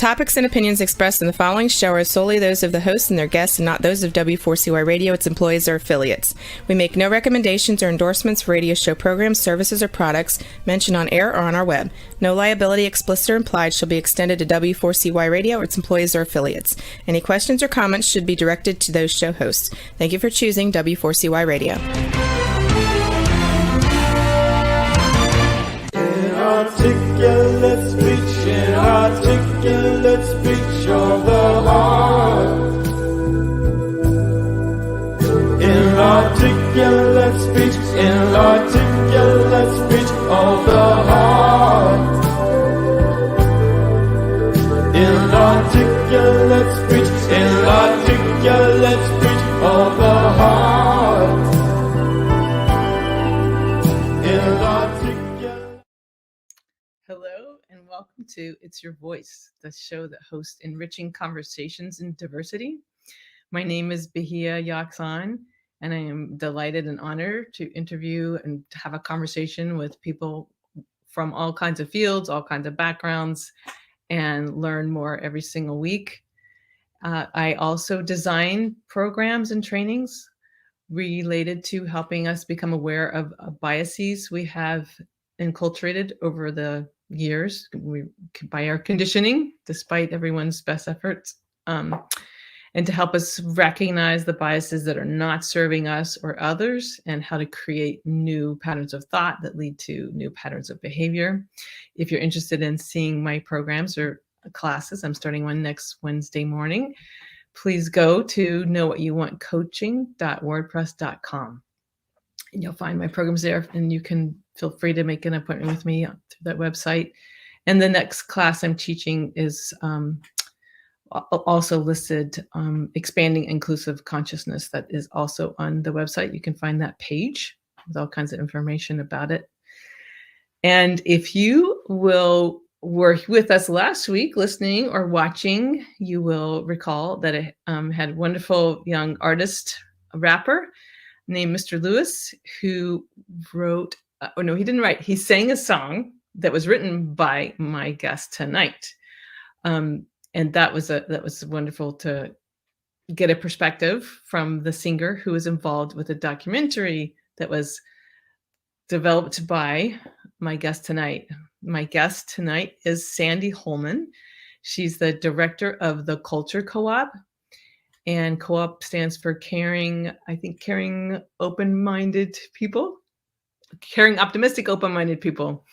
topics and opinions expressed in the following show are solely those of the host and their guests and not those of W4CY Radio, its employees, or affiliates. We make no recommendations or endorsements for radio show programs, services, or products mentioned on air or on our web. No liability, explicit or implied, shall be extended to W4CY Radio or its employees or affiliates. Any questions or comments should be directed to those show hosts. Thank you for choosing W4CY Radio. Inarticulate speech of the heart. Inarticulate speech of the heart. Inarticulate speech of the heart. Hello and welcome to It's Your Voice, the show that hosts enriching conversations in diversity. My name is Bahia Yaksan, and I am delighted and honored to interview and to have a conversation with people from all kinds of fields, all kinds of backgrounds, and learn more every single week. I also design programs and trainings related to helping us become aware of biases we have enculturated over the years by our conditioning, despite everyone's best efforts, and to help us recognize the biases that are not serving us or others, and how to create new patterns of thought that lead to new patterns of behavior. If you're interested in seeing my programs or classes, I'm starting one next Wednesday morning. Please go to knowwhatyouvantcoaching.wordpress.com. And you'll find my programs there, and you can feel free to make an appointment with me through that website. And the next class I'm teaching is also listed, Expanding Inclusive Consciousness. That is also on the website. You can find that page with all kinds of information about it. And if you were with us last week listening or watching, you will recall that I had a wonderful young artist, a rapper named Mr. Lewis, who wrote, he didn't write, he sang a song that was written by my guest tonight. And that was wonderful to get a perspective from the singer who was involved with a documentary that was developed by my guest tonight. My guest tonight is Sandy Holman. She's the director of the Culture Co-op. And co-op stands for caring open-minded people, caring, optimistic, open-minded people.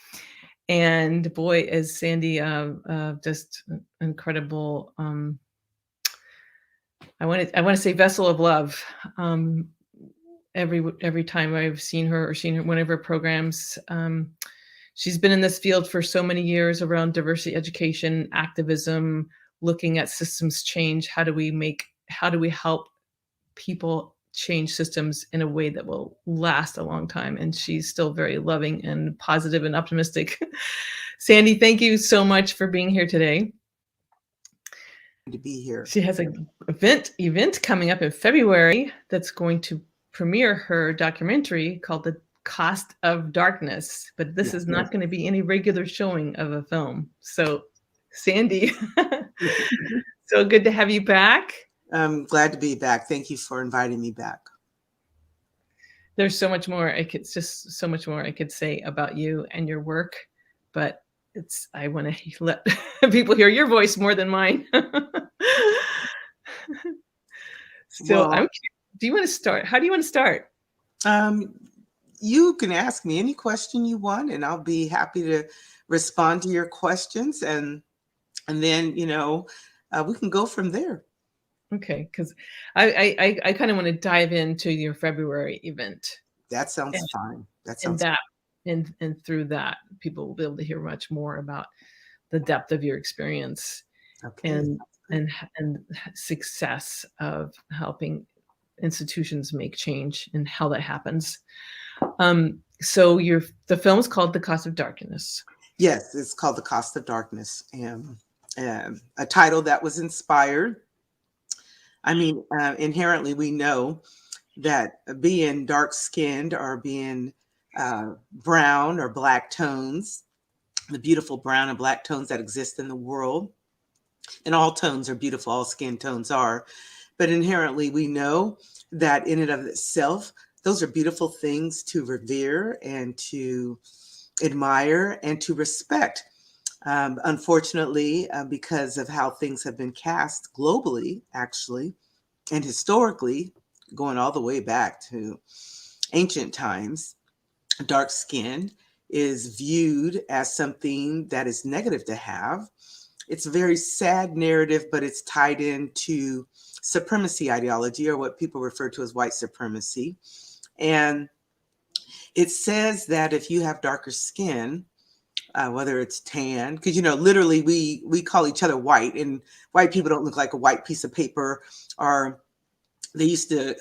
And boy, is Sandy just incredible. I want to say vessel of love. Every time I've seen her one of her programs, she's been in this field for so many years around diversity education, activism, looking at systems change. How do we help people change systems in a way that will last a long time? And she's still very loving and positive and optimistic. Sandy, thank you so much for being here today. To be here. She has an event coming up in February that's going to premiere her documentary called The Cost of Darkness. But this is not going to be any regular showing of a film. So, Sandy, so good to have you back. I'm glad to be back. Thank you for inviting me back. There's so much more I could say about you and your work, but I want to let people hear your voice more than mine. So do you want to start? How do you want to start? You can ask me any question you want, and I'll be happy to respond to your questions, and then we can go from there. Okay, because I kind of want to dive into your February event. That sounds fine. And through that, people will be able to hear much more about the depth of your experience, and success of helping institutions make change and how that happens. So the film is called The Cost of Darkness. Yes, it's called The Cost of Darkness, and a title that was inspired. Inherently, we know that being dark-skinned or being brown or black tones, the beautiful brown and black tones that exist in the world, And all tones are beautiful, all skin tones are. But inherently, we know that in and of itself, those are beautiful things to revere and to admire and to respect. Unfortunately, because of how things have been cast globally, actually, and historically, going all the way back to ancient times, dark skin is viewed as something that is negative to have. It's a very sad narrative, but it's tied into supremacy ideology, or what people refer to as white supremacy. And it says that if you have darker skin, whether it's tan, because literally we call each other white, and white people don't look like a white piece of paper. Or they used to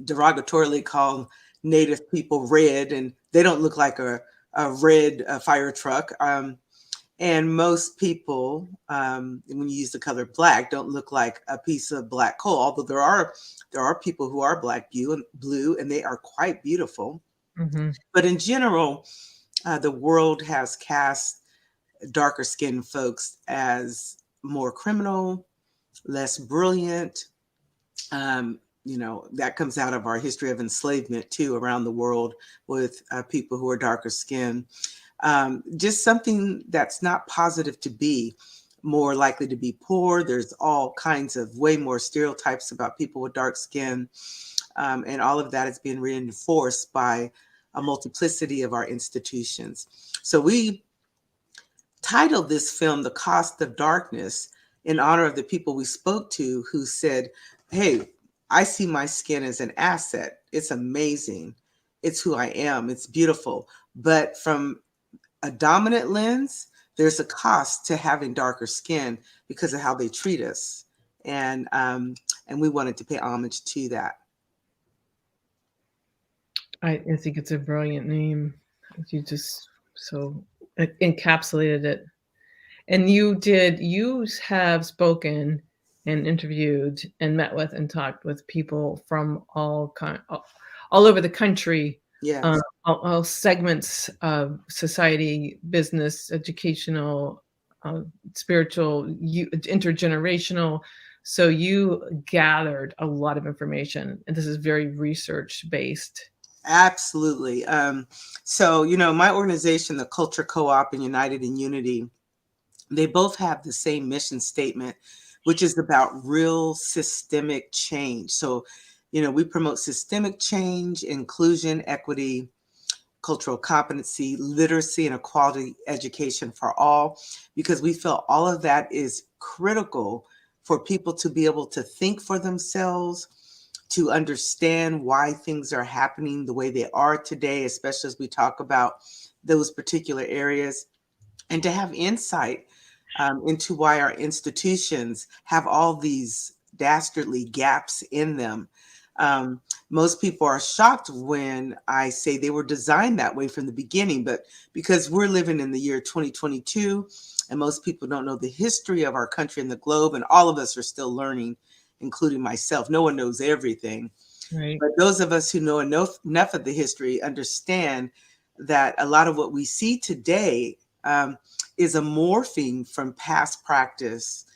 derogatorily call Native people red, and they don't look like a red fire truck. And most people, when you use the color black, don't look like a piece of black coal. Although there are people who are black, blue, and they are quite beautiful. Mm-hmm. But in general, the world has cast darker skinned folks as more criminal, less brilliant. That comes out of our history of enslavement too around the world with people who are darker skinned. Just something that's not positive to be, more likely to be poor. There's all kinds of way more stereotypes about people with dark skin. And all of that is being reinforced by a multiplicity of our institutions. So we titled this film The Cost of Darkness in honor of the people we spoke to who said, hey, I see my skin as an asset. It's amazing. It's who I am. It's beautiful. But from a dominant lens, there's a cost to having darker skin because of how they treat us. And we wanted to pay homage to that. I think it's a brilliant name. You just so encapsulated it. And you have spoken and interviewed and met with and talked with people from all over the country, Yes. all segments of society, business, educational, spiritual, intergenerational. So you gathered a lot of information, and this is very research based. Absolutely. So, my organization, the Culture Co-op and United in Unity, they both have the same mission statement, which is about real systemic change. So, we promote systemic change, inclusion, equity, cultural competency, literacy, and equality education for all, because we feel all of that is critical for people to be able to think for themselves, to understand why things are happening the way they are today, especially as we talk about those particular areas, and to have insight into why our institutions have all these dastardly gaps in them. Most people are shocked when I say they were designed that way from the beginning, but because we're living in the year 2022 and most people don't know the history of our country and the globe, and all of us are still learning, including myself. No one knows everything. Right. But those of us who know enough of the history understand that a lot of what we see today is a morphing from past practice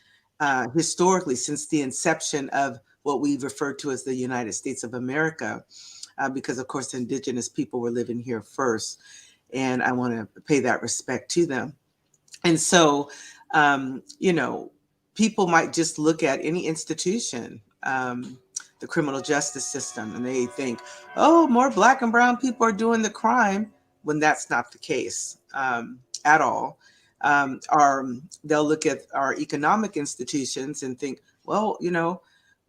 historically since the inception of what we refer to as the United States of America, because of course indigenous people were living here first, and I want to pay that respect to them. And so, people might just look at any institution, the criminal justice system, and they think, oh, more Black and brown people are doing the crime, when that's not the case at all. They'll look at our economic institutions and think, well,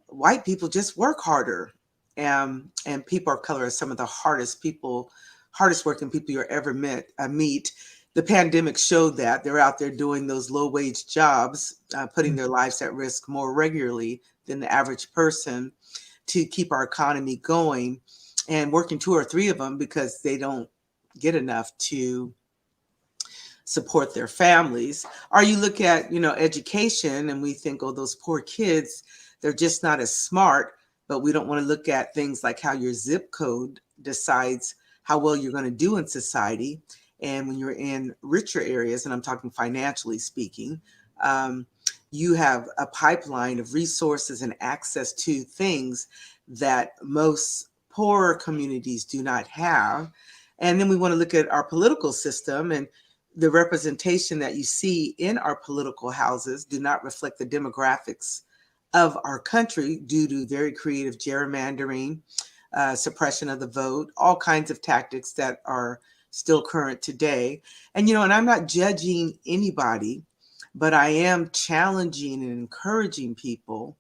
white people just work harder. And people of color are some of the hardest working people you'll ever meet. The pandemic showed that they're out there doing those low wage jobs, putting their lives at risk more regularly than the average person to keep our economy going, and working 2 or 3 of them because they don't get enough to support their families. Or you look at, education, and we think, oh, those poor kids, they're just not as smart, but we don't want to look at things like how your zip code decides how well you're going to do in society. And when you're in richer areas, and I'm talking financially speaking, you have a pipeline of resources and access to things that most poorer communities do not have. And then we want to look at our political system, and the representation that you see in our political houses do not reflect the demographics of our country due to very creative gerrymandering, suppression of the vote, all kinds of tactics that are still current today. And, and I'm not judging anybody, but I am challenging and encouraging people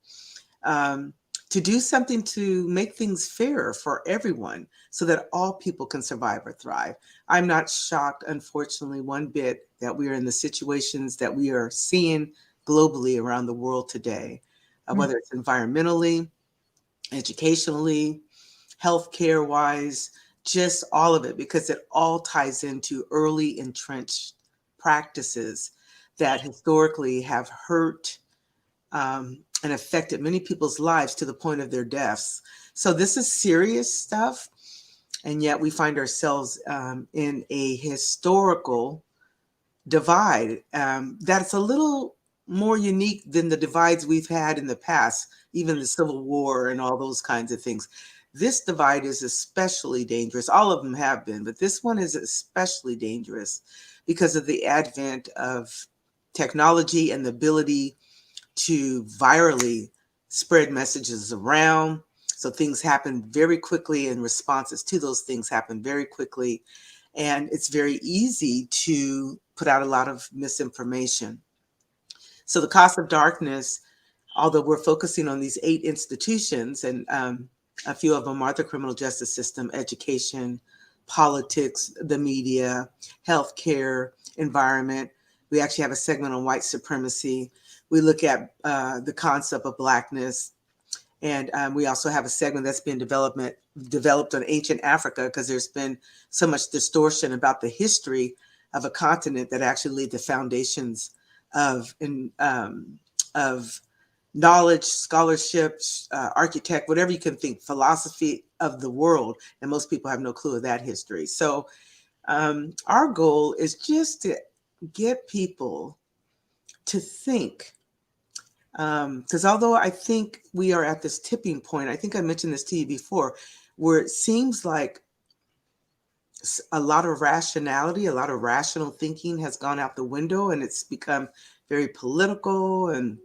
to do something to make things fairer for everyone so that all people can survive or thrive. I'm not shocked, unfortunately, one bit that we are in the situations that we are seeing globally around the world today, whether it's environmentally, educationally, healthcare wise, just all of it, because it all ties into early entrenched practices that historically have hurt and affected many people's lives to the point of their deaths. So this is serious stuff. And yet we find ourselves in a historical divide that's a little more unique than the divides we've had in the past, even the Civil War and all those kinds of things. This divide is especially dangerous. All of them have been, but this one is especially dangerous because of the advent of technology and the ability to virally spread messages around. So things happen very quickly and responses to those things happen very quickly. And it's very easy to put out a lot of misinformation. So the cost of darkness, although we're focusing on these 8 institutions, and a few of them are the criminal justice system, education, politics, the media, healthcare, environment. We actually have a segment on white supremacy. We look at the concept of Blackness. And we also have a segment that's been developed on ancient Africa, because there's been so much distortion about the history of a continent that actually laid the foundations of knowledge, scholarship, architect, whatever you can think, philosophy of the world. And most people have no clue of that history. So our goal is just to get people to think. Because although I think we are at this tipping point, I think I mentioned this to you before, where it seems like a lot of rationality, a lot of rational thinking has gone out the window, and it's become very political, and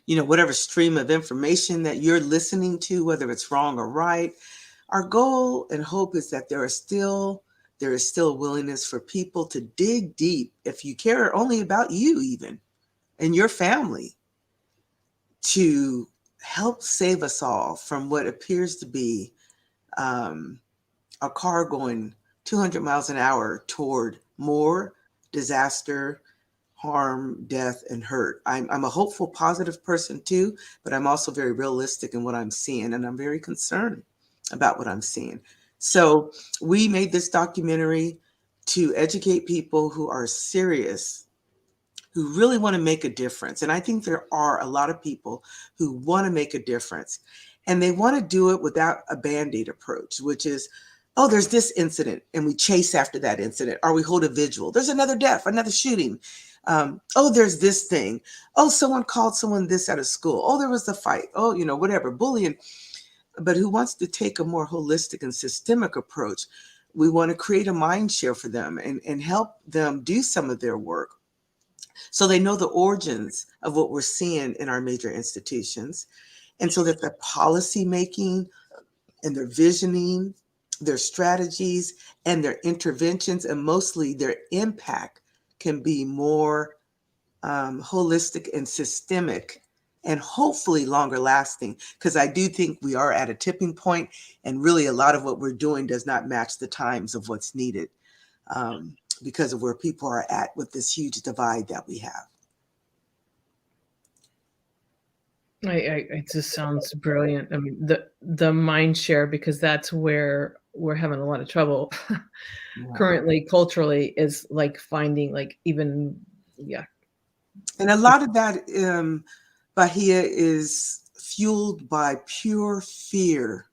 whatever stream of information that you're listening to, whether it's wrong or right. Our goal and hope is that there is still willingness for people to dig deep, if you care only about you even and your family, to help save us all from what appears to be a car going 200 miles an hour toward more disaster, harm, death, and hurt. I'm a hopeful, positive person too, but I'm also very realistic in what I'm seeing, and I'm very concerned about what I'm seeing. So we made this documentary to educate people who are serious, who really want to make a difference. And I think there are a lot of people who want to make a difference, and they want to do it without a Band-Aid approach, which is, oh, there's this incident, and we chase after that incident, or we hold a vigil. There's another death, another shooting. Oh, there's this thing. Oh, someone called someone this at a school. Oh, there was a fight. Oh, whatever, bullying. But who wants to take a more holistic and systemic approach? We want to create a mind share for them and help them do some of their work, so they know the origins of what we're seeing in our major institutions, and so that their policy making and their visioning, their strategies and their interventions, and mostly their impact, can be more holistic and systemic, and hopefully longer lasting. Because I do think we are at a tipping point, and really a lot of what we're doing does not match the times of what's needed, because of where people are at with this huge divide that we have. It just sounds brilliant. I mean, the mind share, because that's where we're having a lot of trouble currently, culturally, is like finding, like, even, yeah. And a lot of that, Bahia, is fueled by pure fear.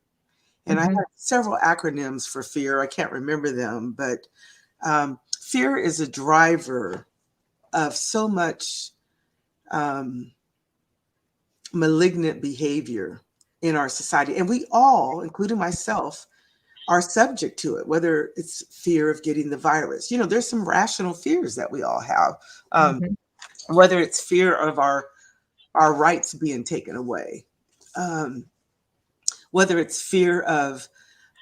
And I have several acronyms for fear. I can't remember them, but fear is a driver of so much um, malignant behavior in our society. And we all, including myself, are subject to it, whether it's fear of getting the virus. There's some rational fears that we all have, Mhm. whether it's fear of our rights being taken away, um, whether it's fear of,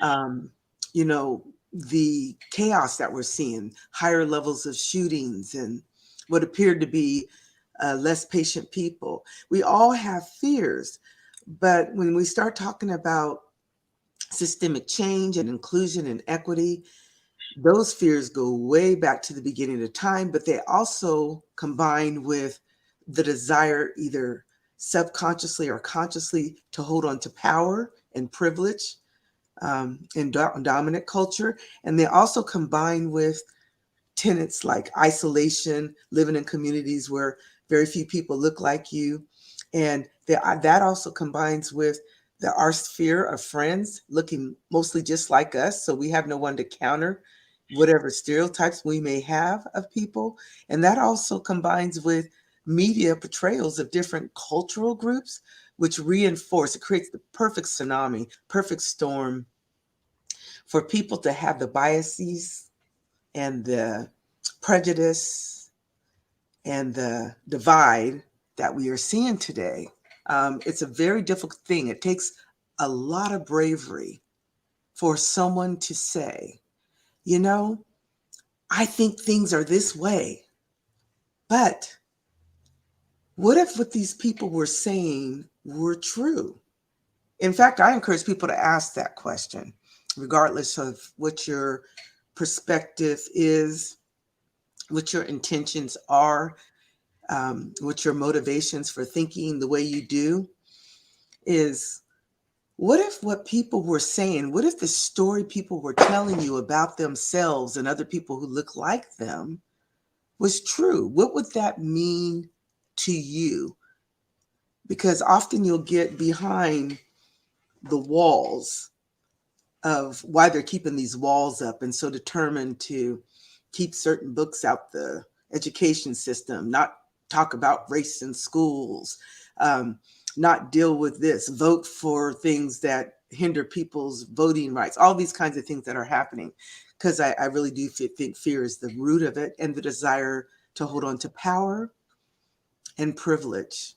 um, the chaos that we're seeing, higher levels of shootings and what appeared to be less patient people. We all have fears, but when we start talking about systemic change and inclusion and equity, those fears go way back to the beginning of time, but they also combine with the desire, either subconsciously or consciously, to hold on to power and privilege in dominant culture. And they also combine with tenets like isolation, living in communities where very few people look like you. And that also combines with our sphere of friends looking mostly just like us. So we have no one to counter whatever stereotypes we may have of people. And that also combines with media portrayals of different cultural groups, which reinforce, it creates the perfect tsunami, perfect storm for people to have the biases and the prejudice and the divide that we are seeing today. It's a very difficult thing. It takes a lot of bravery for someone to say, I think things are this way, but what if what these people were saying were true? In fact, I encourage people to ask that question, regardless of what your perspective is, what your intentions are, what your motivations for thinking the way you do is, what if what people were saying, what if the story people were telling you about themselves and other people who look like them was true? What would that mean to you? Because often you'll get behind the walls of why they're keeping these walls up and so determined to keep certain books out the education system, not talk about race in schools, not deal with this, vote for things that hinder people's voting rights, all these kinds of things that are happening. Because I really do think fear is the root of it, and the desire to hold on to power and privilege.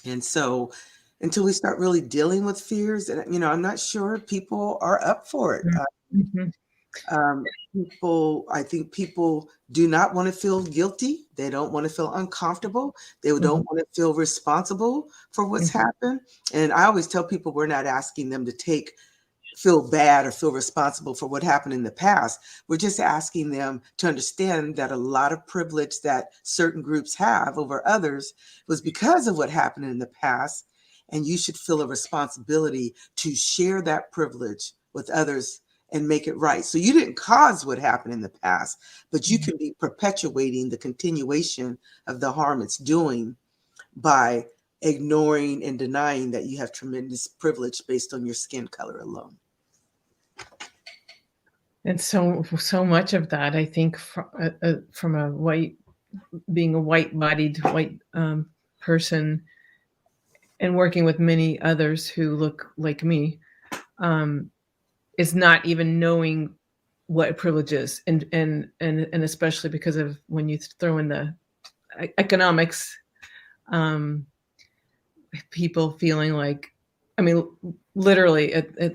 And so until we start really dealing with fears, and I'm not sure people are up for it. Mhm. I think people do not want to feel guilty. They don't want to feel uncomfortable. They don't Mhm. want to feel responsible for what's Mhm. happened. And I always tell people we're not asking them to feel bad or feel responsible for what happened in the past. We're just asking them to understand that a lot of privilege that certain groups have over others was because of what happened in the past. And you should feel a responsibility to share that privilege with others and make it right. So you didn't cause what happened in the past, but you can be perpetuating the continuation of the harm it's doing by ignoring and denying that you have tremendous privilege based on your skin color alone. And so much of that, I think, from a white being a white-bodied white person and working with many others who look like me, um, is not even knowing what privilege is, and especially because of when you throw in the economics, um, people feeling like, I mean, literally at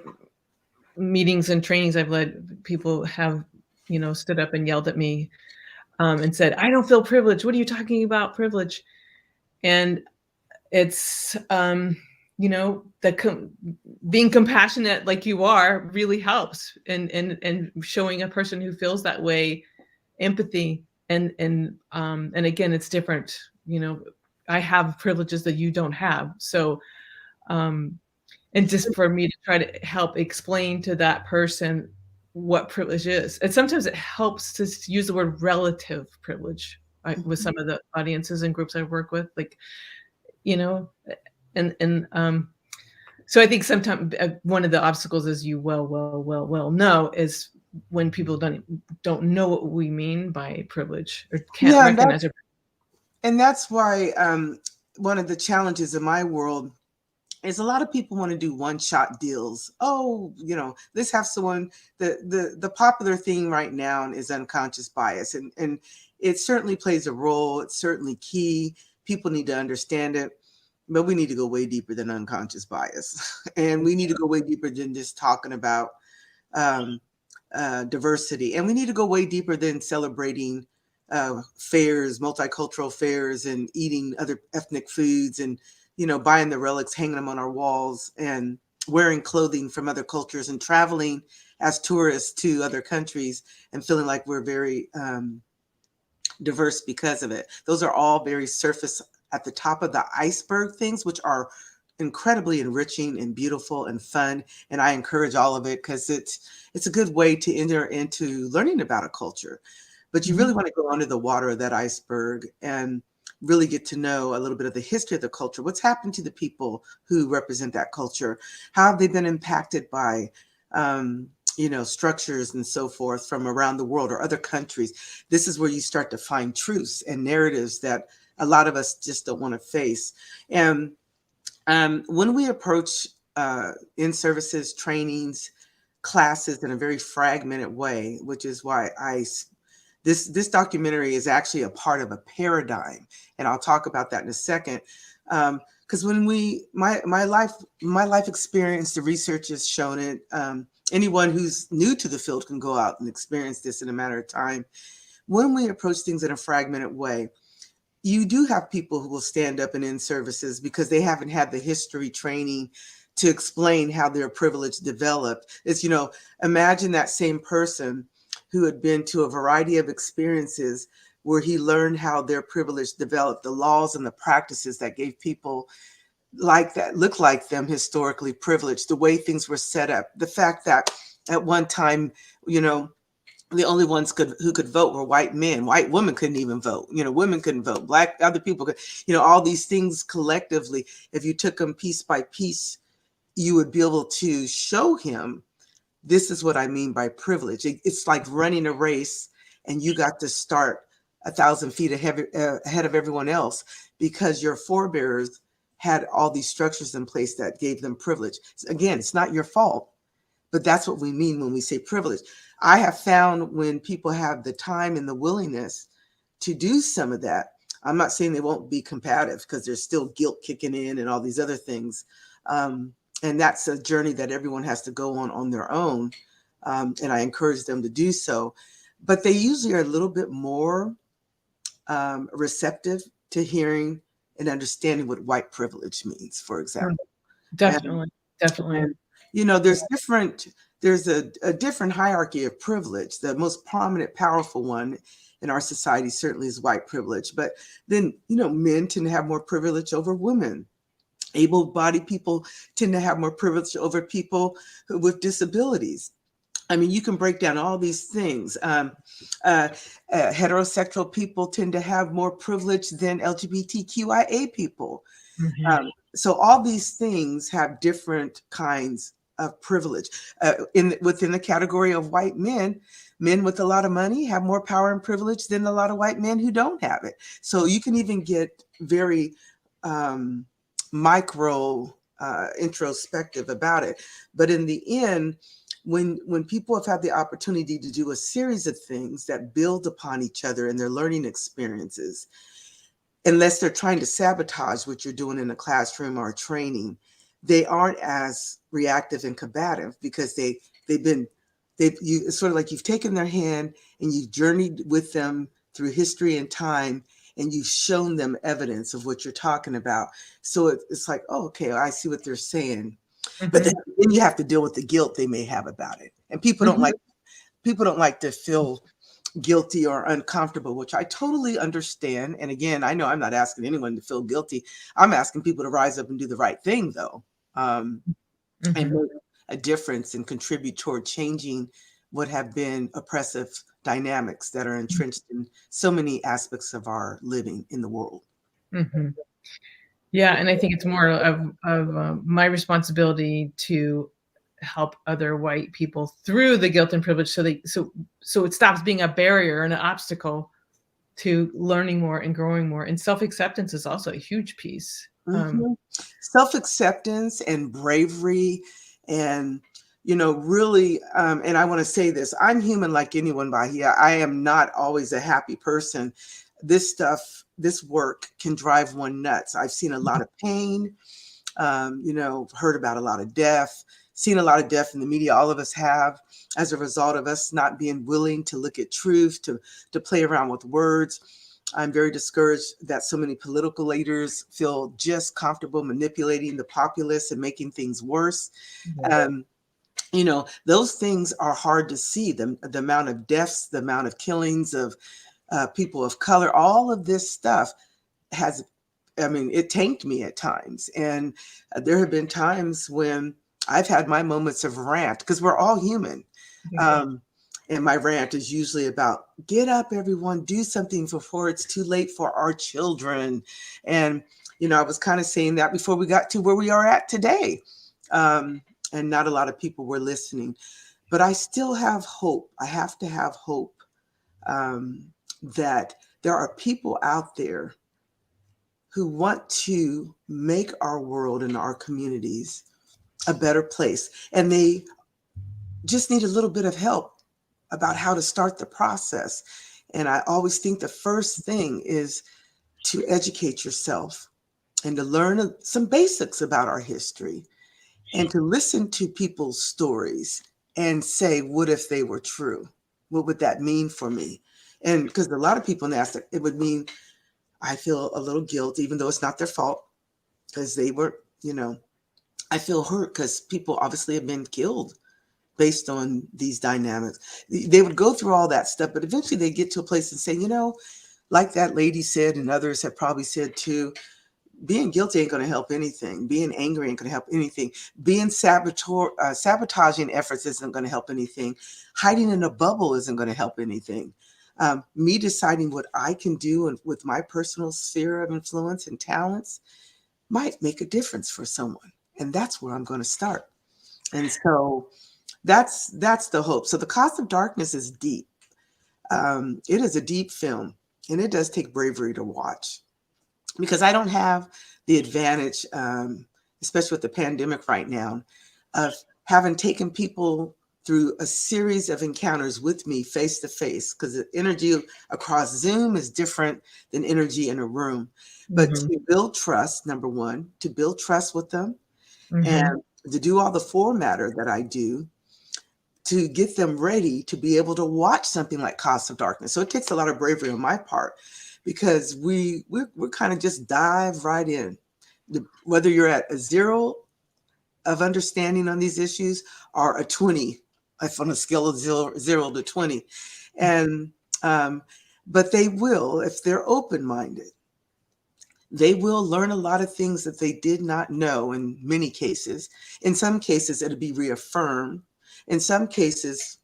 meetings and trainings I've led, people have, stood up and yelled at me, and said, "I don't feel privileged. What are you talking about privilege?" And it's, being compassionate like you are really helps, and showing a person who feels that way empathy, and again, it's different. I have privileges that you don't have, so um, and just for me to try to help explain to that person what privilege is. And sometimes it helps to use the word relative privilege, with some of the audiences and groups I work with, like, you know, and so I think sometimes one of the obstacles, as you well know, is when people don't know what we mean by privilege or can't Yeah, and recognize it. And that's why one of the challenges in my world is a lot of people want to do one-shot deals. Oh, let's have someone. The popular thing right now is unconscious bias, and it certainly plays a role. It's certainly key. People need to understand it, but we need to go way deeper than unconscious bias, and we need to go way deeper than just talking about um, diversity, and we need to go way deeper than celebrating fairs, multicultural fairs, and eating other ethnic foods, and buying the relics, hanging them on our walls, and wearing clothing from other cultures, and traveling as tourists to other countries, and feeling like we're very diverse because of it. Those are all very surface, at the top of the iceberg things, which are incredibly enriching and beautiful and fun. And I encourage all of it because it's a good way to enter into learning about a culture. But you really want to go under the water of that iceberg and really get to know a little bit of the history of the culture. What's happened to the people who represent that culture? How have they been impacted by structures and so forth from around the world or other countries? This is where you start to find truths and narratives that a lot of us just don't want to face. And when we approach in services, trainings, classes in a very fragmented way, which is why this documentary is actually a part of a paradigm, and I'll talk about that in a second. Because when my life experience, the research has shown it. Anyone who's new to the field can go out and experience this in a matter of time. When we approach things in a fragmented way, you do have people who will stand up and end services because they haven't had the history training to explain how their privilege developed. It's, imagine that same person who had been to a variety of experiences where he learned how their privilege developed, the laws and the practices that gave people like that, look like them, historically privileged, the way things were set up, the fact that at one time, the only ones who could vote were white men. White women couldn't even vote. Women couldn't vote. Black, other people could, all these things collectively, if you took them piece by piece, you would be able to show him, this is what I mean by privilege. It's like running a race and you got to start 1,000 feet ahead of everyone else because your forebears had all these structures in place that gave them privilege. Again, it's not your fault, but that's what we mean when we say privilege. I have found when people have the time and the willingness to do some of that, I'm not saying they won't be combative because there's still guilt kicking in and all these other things. And that's a journey that everyone has to go on their own. And I encourage them to do so. But they usually are a little bit more receptive to hearing and understanding what white privilege means, for example. Definitely. There's a different hierarchy of privilege. The most prominent, powerful one in our society certainly is white privilege. But then, men tend to have more privilege over women. Able-bodied people tend to have more privilege over people with disabilities. I mean, you can break down all these things. Heterosexual people tend to have more privilege than LGBTQIA people. Mm-hmm. So all these things have different kinds of privilege. Within the category of white men with a lot of money have more power and privilege than a lot of white men who don't have it. So you can even get very micro introspective about it. But in the end, when people have had the opportunity to do a series of things that build upon each other in their learning experiences, unless they're trying to sabotage what you're doing in a classroom or training, they aren't as reactive and combative because it's sort of like you've taken their hand and you've journeyed with them through history and time, and you've shown them evidence of what you're talking about. So it's like, oh, okay, I see what they're saying. Mm-hmm. But then you have to deal with the guilt they may have about it. And people don't like to feel guilty or uncomfortable, which I totally understand. And again, I know I'm not asking anyone to feel guilty. I'm asking people to rise up and do the right thing, though, and make a difference and contribute toward changing what have been oppressive dynamics that are entrenched in so many aspects of our living in the world. Mm-hmm. Yeah, and I think it's more of my responsibility to help other white people through the guilt and privilege, so it stops being a barrier and an obstacle to learning more and growing more. And self-acceptance is also a huge piece. Self-acceptance and bravery, and really, and I want to say this, I'm human like anyone, Bahia. I am not always a happy person. This work can drive one nuts. I've seen a lot of pain, heard about a lot of death, seen a lot of death in the media. All of us have, as a result of us not being willing to look at truth, to play around with words. I'm very discouraged that so many political leaders feel just comfortable manipulating the populace and making things worse. Those things are hard to see. The amount of deaths, the amount of killings of people of color, all of this stuff it tanked me at times. And there have been times when I've had my moments of rant, because we're all human. And my rant is usually about, get up, everyone, do something before it's too late for our children. And, I was kind of saying that before we got to where we are at today. And not a lot of people were listening. But I still have hope. I have to have hope that there are people out there who want to make our world and our communities a better place. And they just need a little bit of help about how to start the process. And I always think the first thing is to educate yourself and to learn some basics about our history and to listen to people's stories and say, what if they were true? What would that mean for me? And because a lot of people ask, it would mean I feel a little guilt, even though it's not their fault, because they were, I feel hurt because people obviously have been killed based on these dynamics. They would go through all that stuff, but eventually they get to a place and say, like that lady said, and others have probably said too, being guilty ain't going to help anything. Being angry ain't going to help anything. Being sabotaging efforts isn't going to help anything. Hiding in a bubble isn't going to help anything. Me deciding what I can do and with my personal sphere of influence and talents might make a difference for someone. And that's where I'm going to start. And so that's the hope. So The Cost of Darkness is deep. It is a deep film, and it does take bravery to watch, because I don't have the advantage, especially with the pandemic right now, of having taken people through a series of encounters with me face to face, because the energy across Zoom is different than energy in a room. But to build trust, number one, to build trust with them, and to do all the formatter that I do to get them ready to be able to watch something like Cost of Darkness. So it takes a lot of bravery on my part, because we're kind of just dive right in. Whether you're at a 0 of understanding on these issues or a 20, if on a scale of 0 to 20. And but they will, if they're open-minded, they will learn a lot of things that they did not know in many cases. In some cases, it'll be reaffirmed. In some cases,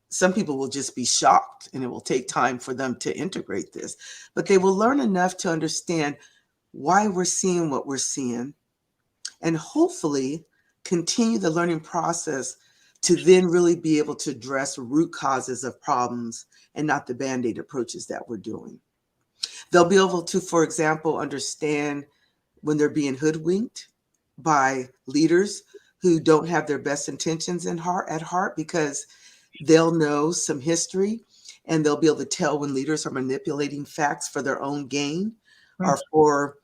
some people will just be shocked, and it will take time for them to integrate this. But they will learn enough to understand why we're seeing what we're seeing, and hopefully continue the learning process to then really be able to address root causes of problems and not the Band-Aid approaches that we're doing. They'll be able to, for example, understand when they're being hoodwinked by leaders who don't have their best intentions at heart, because they'll know some history, and they'll be able to tell when leaders are manipulating facts for their own gain, or for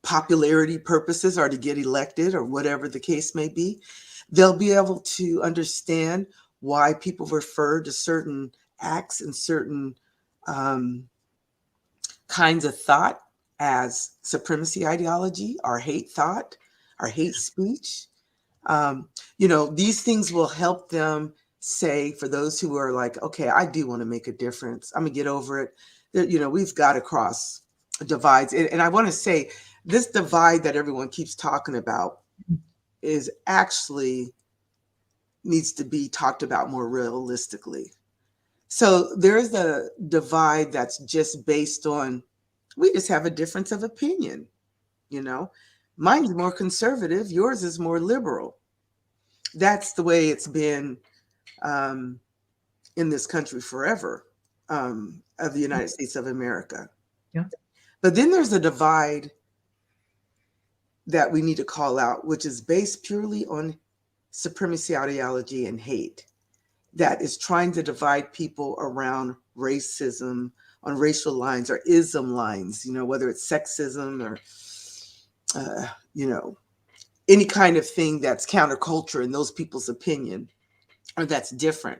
popularity purposes, or to get elected, or whatever the case may be. They'll be able to understand why people refer to certain acts and certain kinds of thought as supremacy ideology, or hate thought, or hate speech. These things will help them say, for those who are like, okay, I do want to make a difference, I'm gonna get over it. We've got to cross divides. And I want to say, this divide that everyone keeps talking about is actually needs to be talked about more realistically. So there's a divide that's just based on, we just have a difference of opinion. Mine's more conservative, yours is more liberal. That's the way it's been in this country forever, of the United States of America. Yeah. But then there's a divide that we need to call out, which is based purely on supremacy ideology and hate, that is trying to divide people around racism, on racial lines or ism lines, whether it's sexism or, any kind of thing that's counterculture in those people's opinion, or that's different.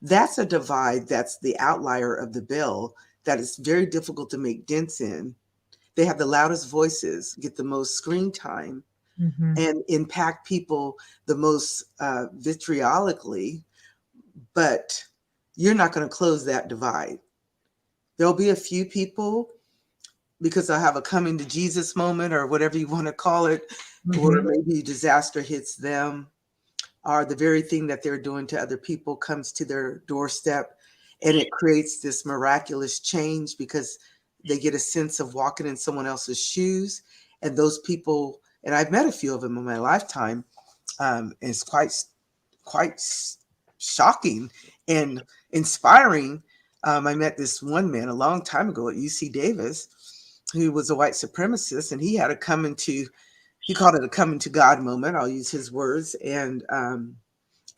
That's a divide, that's the outlier of the bill, that is very difficult to make dents in. They have the loudest voices, get the most screen time, and impact people the most vitriolically, but you're not going to close that divide. There'll be a few people, because I have a coming to Jesus moment or whatever you want to call it, or maybe disaster hits them, or the very thing that they're doing to other people comes to their doorstep, and it creates this miraculous change because they get a sense of walking in someone else's shoes. And those people, and I've met a few of them in my lifetime, and it's quite shocking and inspiring. I met this one man a long time ago at UC Davis, who was a white supremacist, and he had he called it a coming to God moment. I'll use his words. And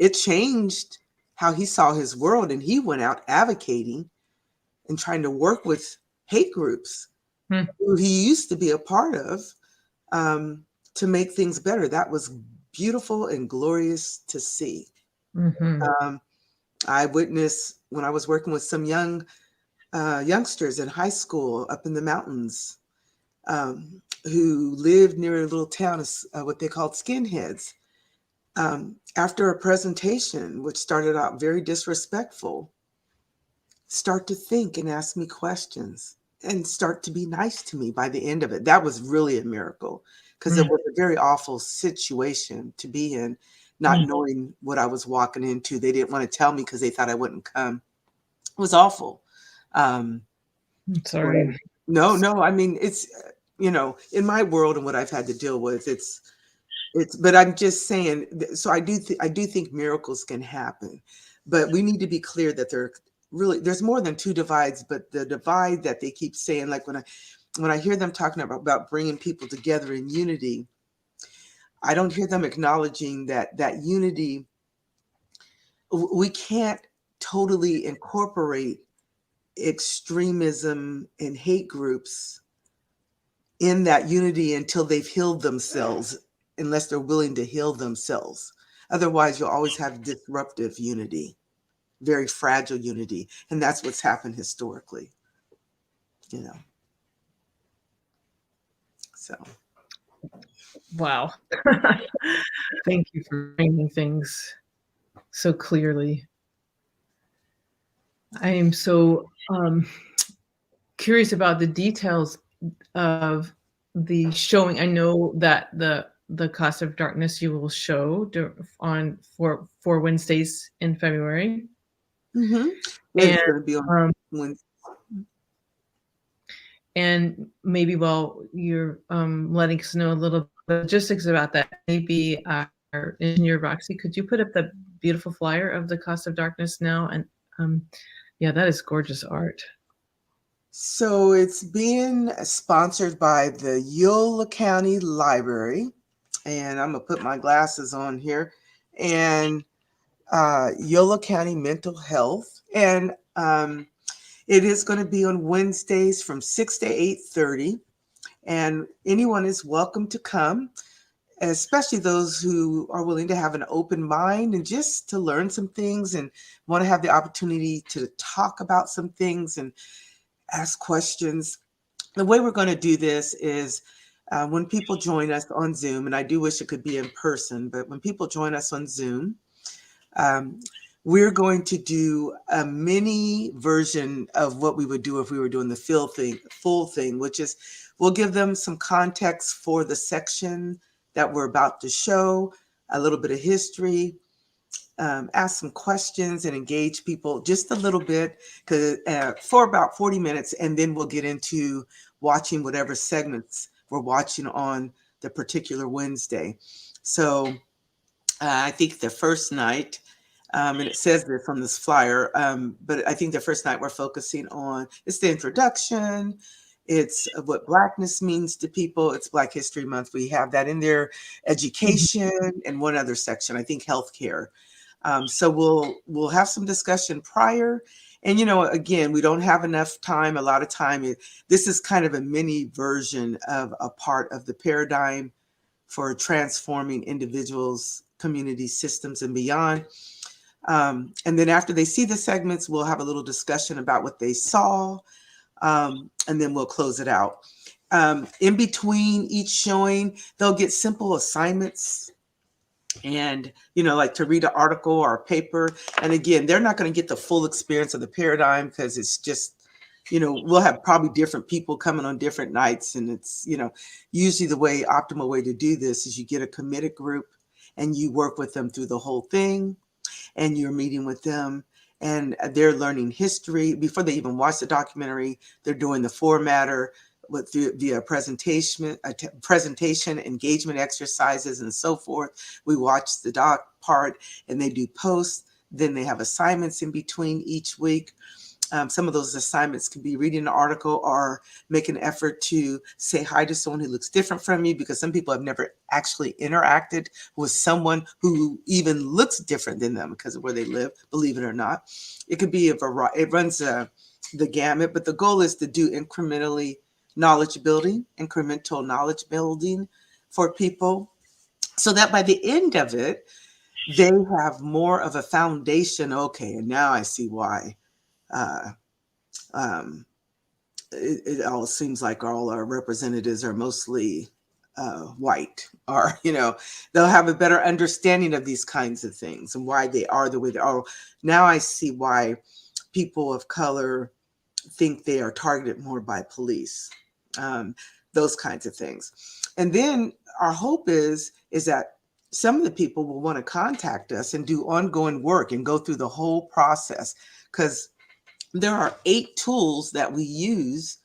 it changed how he saw his world. And he went out advocating and trying to work with hate groups who he used to be a part of, to make things better. That was beautiful and glorious to see. I witnessed when I was working with some youngsters in high school up in the mountains, who lived near a little town, what they called skinheads. After a presentation, which started out very disrespectful, start to think and ask me questions and start to be nice to me by the end of it. That was really a miracle, because it was a very awful situation to be in, not knowing what I was walking into. They didn't want to tell me because they thought I wouldn't come. It was awful. Sorry. No. I mean, it's, in my world and what I've had to deal with, but I'm just saying, so I do think miracles can happen, but we need to be clear that there's more than two divides, but the divide that they keep saying, like when I hear them talking about bringing people together in unity, I don't hear them acknowledging that unity, we can't totally incorporate extremism and hate groups in that unity until they've healed themselves, unless they're willing to heal themselves. Otherwise, you'll always have disruptive unity, very fragile unity. And that's what's happened historically, So. Wow. Thank you for framing things so clearly. I am so curious about the details of the showing. I know that the Cost of Darkness you will show on for Wednesdays in February. It's going to be on Wednesday. And maybe while you're letting us know a little logistics about that, maybe our engineer Roxy, could you put up the beautiful flyer of the Cost of Darkness now? And yeah, that is gorgeous art. So it's being sponsored by the Eola County Library, and I'm gonna put my glasses on here, and Eola County Mental Health, and it is going to be on Wednesdays from 6 to 8:30, and anyone is welcome to come, especially those who are willing to have an open mind and just to learn some things and want to have the opportunity to talk about some things and ask questions. The way we're going to do this is when people join us on Zoom, and I do wish it could be in person, but when people join us on Zoom, we're going to do a mini version of what we would do if we were doing the full thing, which is we'll give them some context for the section that we're about to show, a little bit of history, ask some questions and engage people just a little bit for about 40 minutes. And then we'll get into watching whatever segments we're watching on the particular Wednesday. So I think the first night, And it says this on this flyer, but I think the first night we're focusing on, it's the introduction, it's what Blackness means to people, it's Black History Month, we have that in there, education, and one other section, I think healthcare. So we'll have some discussion prior. And, again, we don't have enough time, a lot of time. This is kind of a mini version of a part of the paradigm for transforming individuals, communities, systems, and beyond. And then after they see the segments, we'll have a little discussion about what they saw, and then we'll close it out. In between each showing, they'll get simple assignments and, like to read an article or a paper. And again, they're not going to get the full experience of the paradigm because it's just, we'll have probably different people coming on different nights. And it's, usually the optimal way to do this is you get a committed group and you work with them through the whole thing. And you're meeting with them and they're learning history before they even watch the documentary. They're doing the formatter via presentation, engagement exercises, and so forth. We watch the doc part and they do posts. Then they have assignments in between each week. Some of those assignments can be reading an article or make an effort to say hi to someone who looks different from you, because some people have never actually interacted with someone who even looks different than them because of where they live, believe it or not. It could be a variety, it runs the gamut, but the goal is to do incremental knowledge building for people so that by the end of it, they have more of a foundation. Okay, and now I see why. It all seems like all our representatives are mostly white, or they'll have a better understanding of these kinds of things and why they are the way they are. Now I see why people of color think they are targeted more by police, those kinds of things. And then our hope is that some of the people will want to contact us and do ongoing work and go through the whole process, because there are 8 tools that we use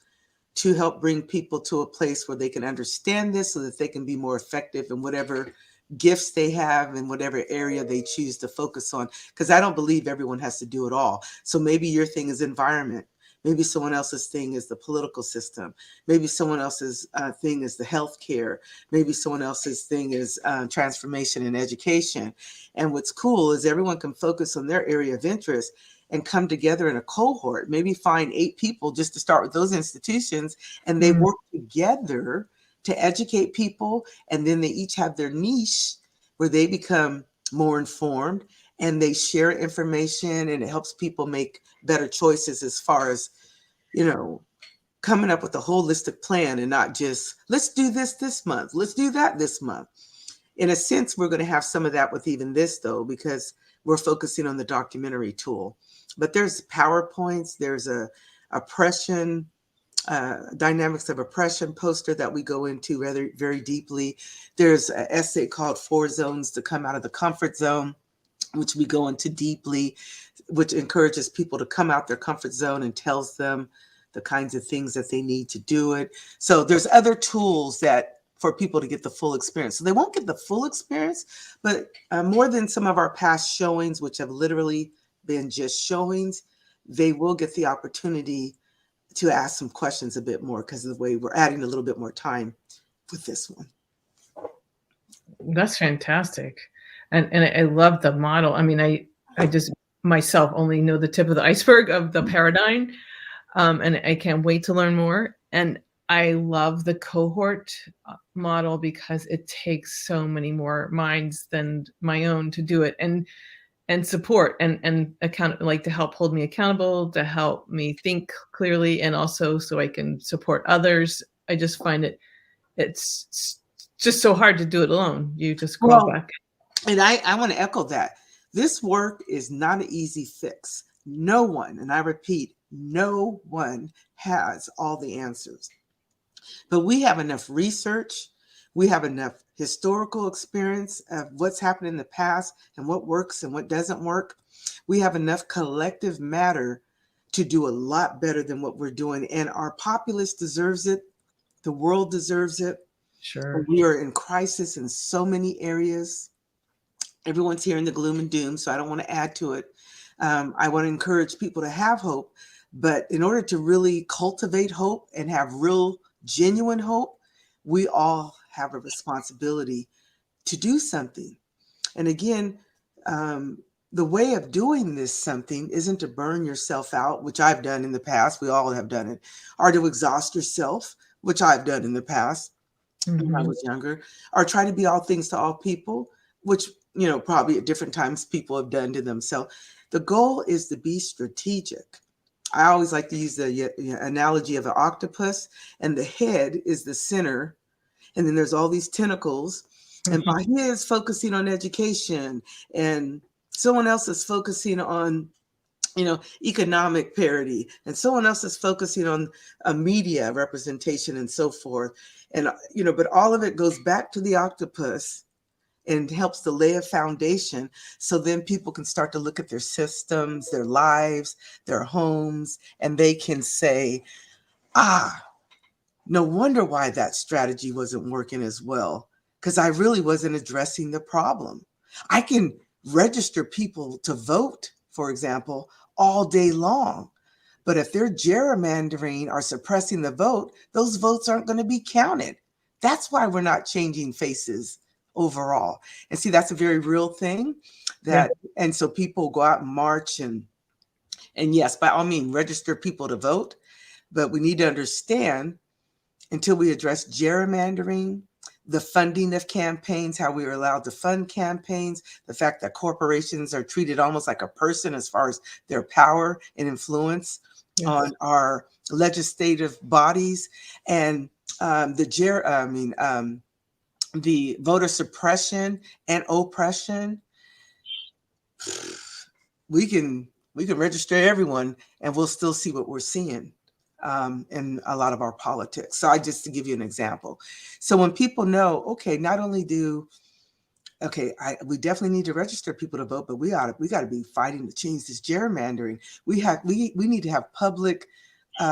to help bring people to a place where they can understand this so that they can be more effective in whatever gifts they have in whatever area they choose to focus on. Because I don't believe everyone has to do it all. So maybe your thing is environment. Maybe someone else's thing is the political system. Maybe someone else's thing is the healthcare. Maybe someone else's thing is transformation and education. And what's cool is everyone can focus on their area of interest and come together in a cohort, maybe find 8 people just to start with those institutions, and they work together to educate people. And then they each have their niche where they become more informed and they share information, and it helps people make better choices as far as, coming up with a holistic plan and not just, let's do this month, let's do that this month. In a sense, we're going to have some of that with even this, though, because we're focusing on the documentary tool. But there's PowerPoints, there's a oppression, dynamics of oppression poster that we go into very, very deeply. There's an essay called 4 Zones to Come Out of the Comfort Zone, which we go into deeply, which encourages people to come out their comfort zone and tells them the kinds of things that they need to do it. So there's other tools that for people to get the full experience. So they won't get the full experience, but more than some of our past showings, which have literally been just showings, they will get the opportunity to ask some questions a bit more because of the way we're adding a little bit more time with this one. That's fantastic. And I love the model. I mean, I just myself only know the tip of the iceberg of the paradigm. And I can't wait to learn more. And I love the cohort model because it takes so many more minds than my own to do it, and support and account, like to help hold me accountable, to help me think clearly, and also so I can support others. I just find it's just so hard to do it alone. You just crawl back. And I want to echo that. This work is not an easy fix. No one, and I repeat, no one has all the answers. But we have enough research, we have enough historical experience of what's happened in the past and what works and what doesn't work. We have enough collective matter to do a lot better than what we're doing. And our populace deserves it. The world deserves it. Sure. We are in crisis in so many areas. Everyone's hearing the gloom and doom, so I don't want to add to it. I want to encourage people to have hope, but in order to really cultivate hope and have real, genuine hope, we all have a responsibility to do something. And again, the way of doing this something isn't to burn yourself out, which I've done in the past. We all have done it, or to exhaust yourself, which I've done in the past when I was younger, or try to be all things to all people, which, probably at different times people have done to themselves. The goal is to be strategic. I always like to use the analogy of an octopus, and the head is the center, and then there's all these tentacles, and by his focusing on education, and someone else is focusing on economic parity, and someone else is focusing on a media representation and so forth. And, but all of it goes back to the octopus and helps to lay a foundation. So then people can start to look at their systems, their lives, their homes, and they can say, no wonder why that strategy wasn't working as well, because I really wasn't addressing the problem. I can register people to vote, for example, all day long. But if they're gerrymandering or suppressing the vote, those votes aren't going to be counted. That's why we're not changing faces overall. And see, that's a very real thing. And so people go out and march and yes, by all means, register people to vote. But we need to understand, until we address gerrymandering, the funding of campaigns, how we are allowed to fund campaigns, the fact that corporations are treated almost like a person as far as their power and influence on our legislative bodies, and the voter suppression and oppression. We can register everyone, and we'll still see what we're seeing in a lot of our politics. So just to give you an example. So when people know, okay, not only we definitely need to register people to vote, but we got to be fighting to change this gerrymandering. We need to have public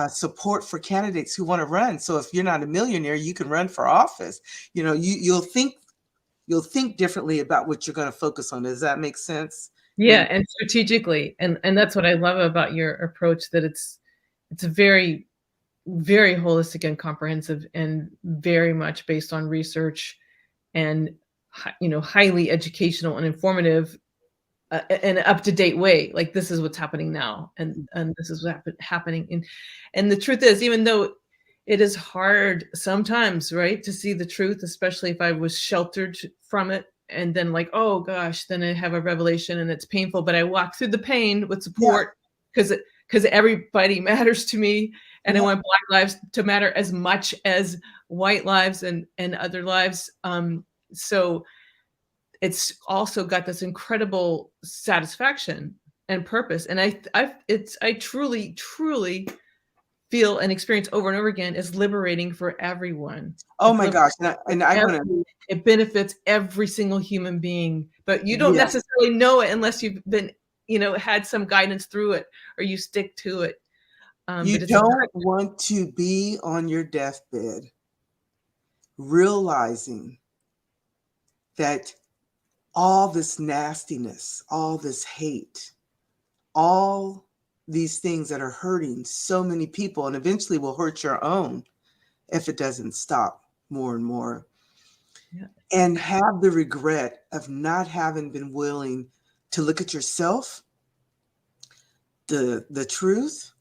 support for candidates who want to run. So if you're not a millionaire, you can run for office. You'll think differently about what you're going to focus on. Does that make sense? Yeah, and strategically, and that's what I love about your approach, that it's very, very holistic and comprehensive, and very much based on research, and highly educational and informative, in an up-to-date way. Like, this is what's happening now, and this is what's happening. And the truth is, even though it is hard sometimes, right, to see the truth, especially if I was sheltered from it, and then like, oh gosh, then I have a revelation and it's painful, but I walk through the pain with support, because everybody matters to me, and I want Black lives to matter as much as white lives and other lives. So it's also got this incredible satisfaction and purpose. And I truly, truly feel and experience over and over again is liberating for everyone. Oh my gosh. It benefits every single human being, but you don't necessarily know it unless you've been, had some guidance through it, or you stick to it. You don't want to be on your deathbed realizing that all this nastiness, all this hate, all these things that are hurting so many people, and eventually will hurt your own if it doesn't stop more and more. And have the regret of not having been willing to look at yourself, the truth,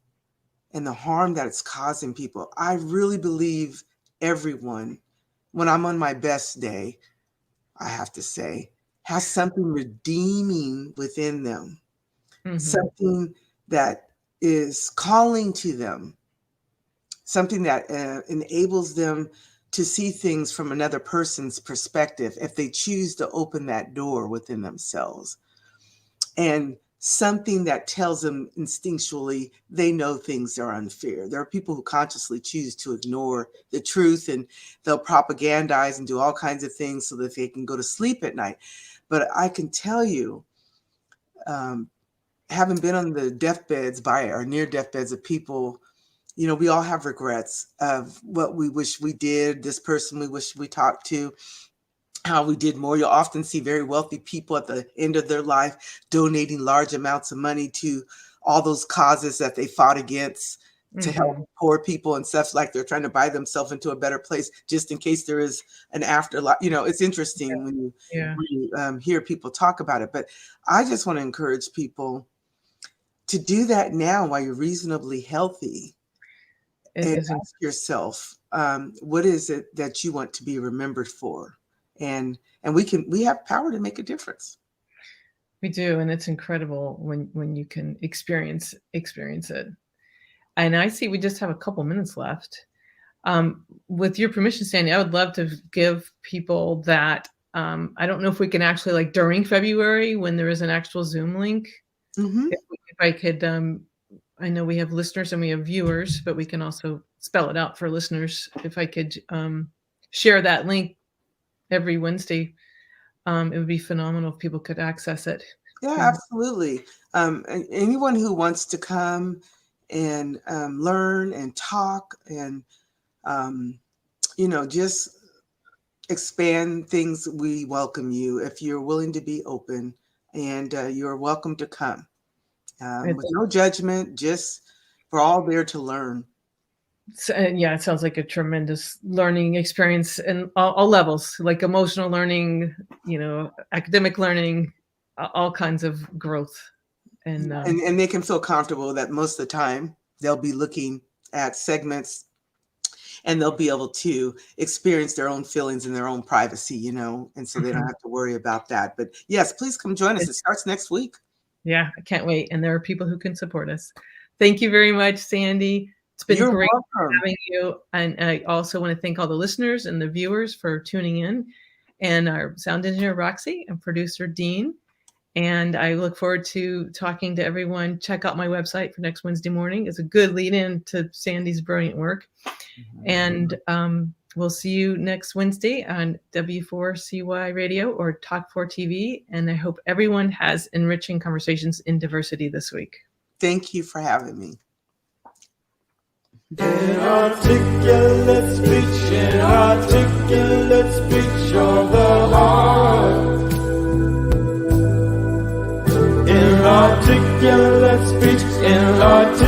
and the harm that it's causing people. I really believe everyone, when I'm on my best day, I have to say, has something redeeming within them, something that is calling to them, something that enables them to see things from another person's perspective if they choose to open that door within themselves, and something that tells them instinctually they know things are unfair. There are people who consciously choose to ignore the truth, and they'll propagandize and do all kinds of things so that they can go to sleep at night. But I can tell you, having been on the deathbeds or near deathbeds of people, we all have regrets of what we wish we did, this person we wish we talked to, how we did more. You'll often see very wealthy people at the end of their life donating large amounts of money to all those causes that they fought against to help poor people and stuff, like they're trying to buy themselves into a better place just in case there is an afterlife. You know, it's interesting when you hear people talk about it. But I just want to encourage people to do that now while you're reasonably healthy. And ask yourself, what is it that you want to be remembered for? And we have power to make a difference. We do, and it's incredible when you can experience it. And I see we just have a couple minutes left. With your permission, Sandy, I would love to give people that. I don't know if we can actually, like during February when there is an actual Zoom link, if I could. I know we have listeners and we have viewers, but we can also spell it out for listeners. If I could share that link every Wednesday, it would be phenomenal if people could access it. Yeah, absolutely. Anyone who wants to come and learn and talk and, just expand things, we welcome you if you're willing to be open, and you're welcome to come. With no judgment, just we're all there to learn. It sounds like a tremendous learning experience in all levels, like emotional learning, academic learning, all kinds of growth. And they can feel comfortable that most of the time they'll be looking at segments and they'll be able to experience their own feelings in their own privacy, and so they don't have to worry about that. But yes, please come join us. It starts next week. Yeah, I can't wait. And there are people who can support us. Thank you very much, Sandy. It's been great having you. And I also want to thank all the listeners and the viewers for tuning in, and our sound engineer, Roxy, and producer, Dean. And I look forward to talking to everyone. Check out my website for next Wednesday morning. It's a good lead in to Sandy's brilliant work. And we'll see you next Wednesday on W4CY Radio or Talk 4 TV. And I hope everyone has enriching conversations in diversity this week. Thank you for having me. Inarticulate speech of the heart. Inarticulate speech, inarticulate